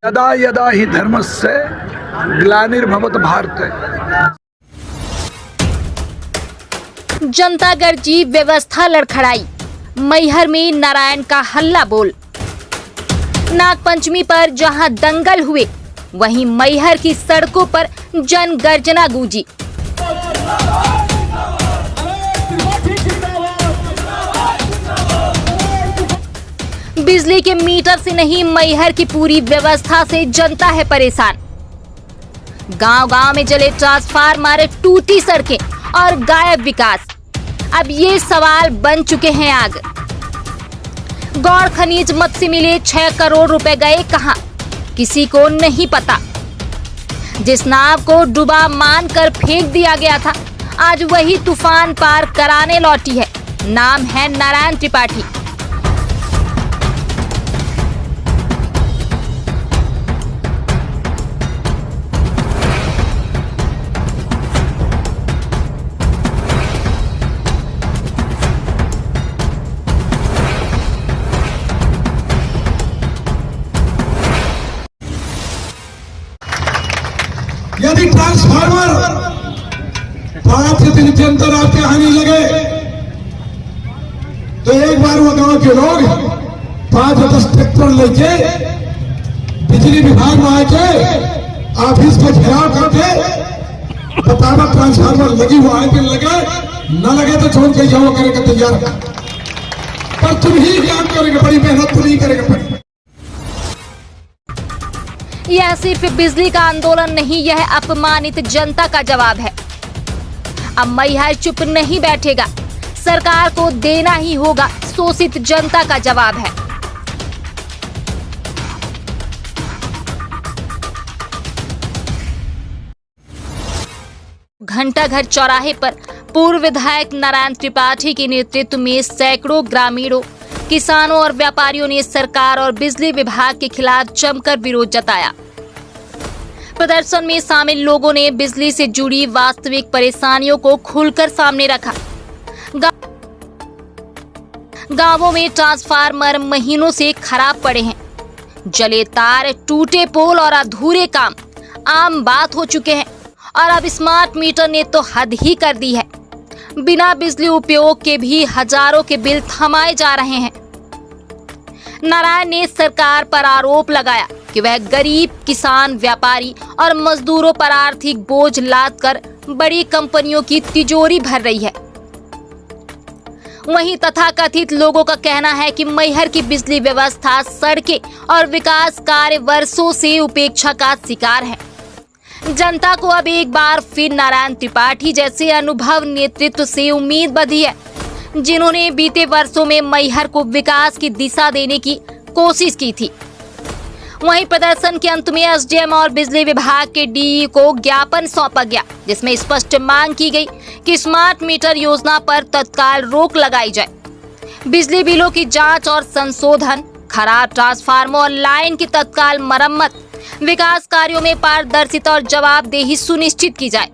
यदा यदा हि धर्मस्य ग्लानिर्भवत भारत। जनता गर्जी, व्यवस्था लड़खड़ाई, मैहर में नारायण का हल्ला बोल। नागपंचमी पर जहां दंगल हुए, वहीं मैहर की सड़कों पर जन गर्जना गूंजी। बिजली के मीटर से नहीं, मैहर की पूरी व्यवस्था से जनता है परेशान। गांव-गांव में जले ट्रांसफार्मर, टूटी सड़कें और गायब विकास। अब ये सवाल बन चुके हैं आग। गौड़ खनिज मद से मिले 6 करोड़ रुपए गए कहां, किसी को नहीं पता। जिस नाव को डूबा मानकर फेंक दिया गया था, आज वही तूफान पार कराने लौटी है। नाम है नारायण त्रिपाठी। यदि ट्रांसफार्मर 5 दिन के अंदर आपके यहाँ नहीं लगे तो एक बार वो गांव के लोग 5-10 ट्रैक्टर लेके बिजली विभाग में आके ऑफिस का घेराव करके बताना ट्रांसफार्मर लगी हुआ है कि लगे न लगे तो छोड़ के जाओ करेगा तैयार। पर तुम ही काम करेंगे, बड़ी मेहनत तुम ही करेंगे। यह सिर्फ बिजली का आंदोलन नहीं, यह अपमानित जनता का जवाब है। अब मैहर चुप नहीं बैठेगा, सरकार को देना ही होगा शोषित जनता का जवाब है। घंटाघर चौराहे पर पूर्व विधायक नारायण त्रिपाठी के नेतृत्व में सैकड़ों ग्रामीणों, किसानों और व्यापारियों ने सरकार और बिजली विभाग के खिलाफ जमकर विरोध जताया। प्रदर्शन में शामिल लोगों ने बिजली से जुड़ी वास्तविक परेशानियों को खुलकर सामने रखा। गांवों में ट्रांसफार्मर महीनों से खराब पड़े हैं, जले तार, टूटे पोल और अधूरे काम आम बात हो चुके हैं। और अब स्मार्ट मीटर ने तो हद ही कर दी है। बिना बिजली उपयोग के भी हजारों के बिल थमाए जा रहे हैं। नारायण ने सरकार पर आरोप लगाया कि वह गरीब, किसान, व्यापारी और मजदूरों पर आर्थिक बोझ लादकर बड़ी कंपनियों की तिजोरी भर रही है। वहीं तथाकथित लोगों का कहना है कि मैहर की बिजली व्यवस्था, सड़कें और विकास कार्य वर्षों से उपेक्षा का शिकार है। जनता को अब एक बार फिर नारायण त्रिपाठी जैसे अनुभव नेतृत्व से उम्मीद बंधी है, जिन्होंने बीते वर्षों में मैहर को विकास की दिशा देने की कोशिश की थी। वहीं प्रदर्शन के अंत में एसडीएम और बिजली विभाग के डीई को ज्ञापन सौंपा गया, जिसमें स्पष्ट मांग की गई कि स्मार्ट मीटर योजना पर तत्काल रोक लगाई जाए। बिजली बिलों की जांच और संशोधन, खराब ट्रांसफार्मर और लाइन की तत्काल मरम्मत, विकास कार्यों में पारदर्शिता और जवाबदेही सुनिश्चित की जाए।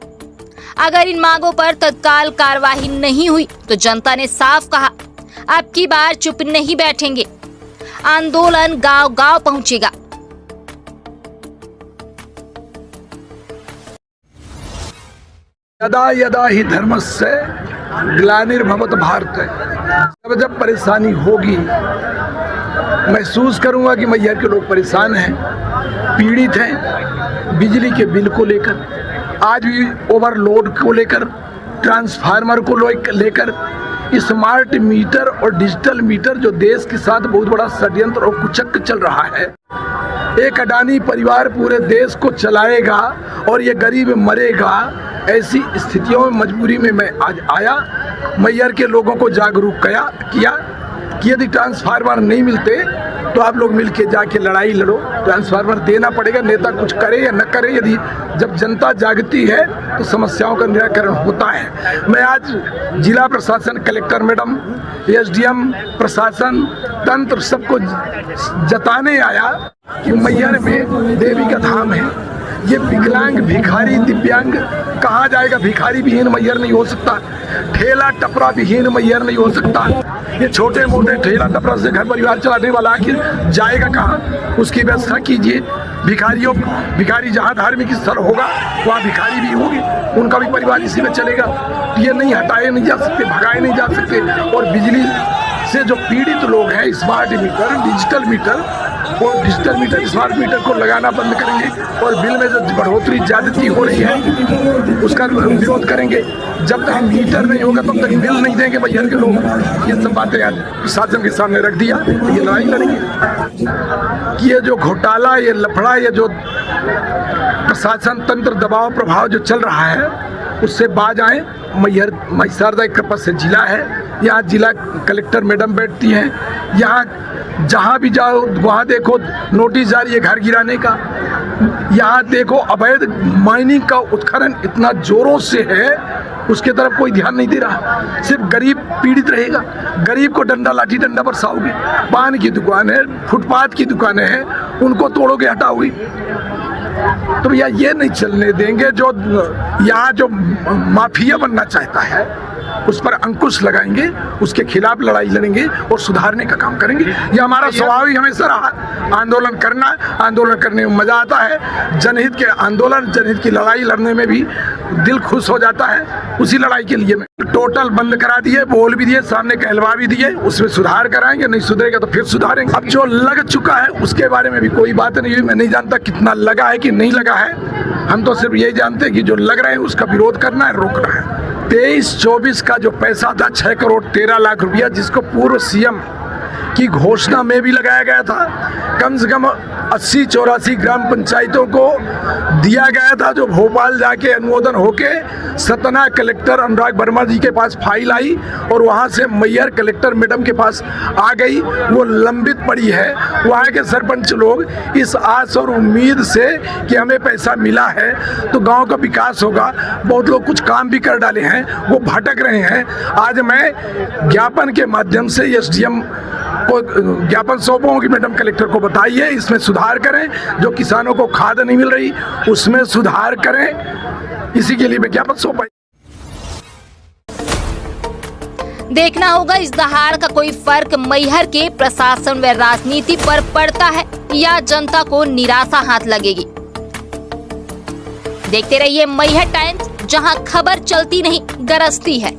अगर इन मांगों पर तत्काल कार्रवाई नहीं हुई तो जनता ने साफ कहा, अब की बार चुप नहीं बैठेंगे, आंदोलन गांव-गांव पहुंचेगा। यदा यदा हि धर्मस्य ग्लानिर्भवत भारत। जब परेशानी होगी, महसूस करूंगा कि मैहर के लोग परेशान हैं, पीड़ित हैं, बिजली के बिल को लेकर, आज भी ओवरलोड को लेकर, ट्रांसफार्मर को लेकर, स्मार्ट मीटर और डिजिटल मीटर जो देश के साथ बहुत बड़ा षड्यंत्र और कुचक्र चल रहा है। एक अडानी परिवार पूरे देश को चलाएगा और ये गरीब मरेगा। ऐसी स्थितियों में, मजबूरी में मैं आज आया, मैहर के लोगों को जागरूक किया कि यदि ट्रांसफार्मर नहीं मिलते तो आप लोग मिलके जाके लड़ाई लड़ो, ट्रांसफार्मर देना पड़ेगा। नेता कुछ करे या न करे, यदि जब जनता जागती है तो समस्याओं का निराकरण होता है। मैं आज जिला प्रशासन, कलेक्टर मैडम, एसडीएम, प्रशासन, तंत्र सबको जताने आया कि मैहर में देवी का धाम है, ये विकलांग, भिखारी, दिव्यांग कहाँ जाएगा? भिखारी विहीन मैहर नहीं हो सकता, ठेला टपरा विहीन मैहर नहीं हो सकता। ये छोटे मोटे ठेला टपरा से घर परिवार चलाने वाला आखिर जाएगा कहाँ? उसकी व्यवस्था कीजिए। भिखारी जहाँ धार्मिक स्थल होगा वहाँ भिखारी भी होंगे, उनका भी परिवार इसी में चलेगा। ये नहीं हटाए नहीं जा सकते, भगाए नहीं जा सकते। और बिजली से जो पीड़ित लोग हैं, smart meter, digital meter, smart meter को लगाना बंद करेंगे और बिल में जो बढ़ोतरी ज्यादती हो रही है उसका विरोध करेंगे। जब तक मीटर नहीं होगा तब तक बिल नहीं देंगे मैहर के लोग। ये सब बातें आज प्रशासन के सामने रख दिया, ये लड़ाई लड़ेंगे कि ये जो घोटाला, ये लफड़ा, ये जो प्रशासन तंत्र दबाव प्रभाव जो चल रहा है उससे बाज आए। मैहर महिसारदा एक से जिला है, यहाँ जिला कलेक्टर मैडम बैठती हैं। यहाँ जहाँ भी जाओ वहाँ देखो नोटिस जारी है घर गिराने का। यहाँ देखो अवैध माइनिंग का उत्खनन इतना जोरों से है, उसके तरफ कोई ध्यान नहीं दे रहा। सिर्फ गरीब पीड़ित रहेगा। गरीब को डंडा, लाठी डंडा बरसाओगे। पान की दुकान है, फुटपाथ की दुकानें हैं, उनको तोड़ोगे, हटाओगे। तो भैया ये नहीं चलने देंगे। जो यहाँ जो माफिया बनना चाहता है उस पर अंकुश लगाएंगे, उसके खिलाफ लड़ाई लड़ेंगे और सुधारने का काम करेंगे। ये हमारा स्वभाव ही हमेशा रहा। आंदोलन करना, आंदोलन करने में मजा आता है। जनहित के आंदोलन, जनहित की लड़ाई लड़ने में भी दिल खुश हो जाता है। उसी लड़ाई के लिए मैं टोटल बंद करा दिए, बोल भी दिए, सामने कहलवा भी दिए। उसमें सुधार कराएंगे, नहीं सुधरेगा तो फिर सुधारेंगे। अब जो लग चुका है उसके बारे में भी कोई बात नहीं हुई। मैं नहीं जानता कितना लगा है कि नहीं लगा है। हम तो सिर्फ यही जानते हैं कि जो लग रहे हैं उसका विरोध करना है, रोकना है। 23-24 का जो पैसा था 6 करोड़ 13 लाख रुपया, जिसको पूर्व सीएम की घोषणा में भी लगाया गया था, कम से कम 80-84 ग्राम पंचायतों को दिया गया था, जो भोपाल जाके अनुमोदन होके सतना कलेक्टर अनुराग वर्मा जी के पास फाइल आई और वहाँ से मैहर कलेक्टर मैडम के पास आ गई। वो लंबित पड़ी है। वहाँ के सरपंच लोग इस आस और उम्मीद से कि हमें पैसा मिला है तो गांव का विकास होगा, बहुत लोग कुछ काम भी कर डाले हैं, वो भटक रहे हैं। आज मैं ज्ञापन के माध्यम से एसडीएम को ज्ञापन सौंपूंगा कि मैडम कलेक्टर को बताइए, इसमें सुधार करें। जो किसानों को खाद नहीं मिल रही उसमें सुधार करें। इसी के लिए मैं ज्ञापन सौंपा। देखना होगा इस दहाड़ का कोई फर्क मैहर के प्रशासन व राजनीति पर पड़ता है या जनता को निराशा हाथ लगेगी। देखते रहिए मैहर टाइम्स, जहां खबर चलती नहीं गरजती है।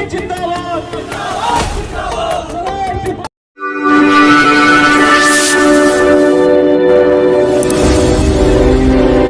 जिंदाबाद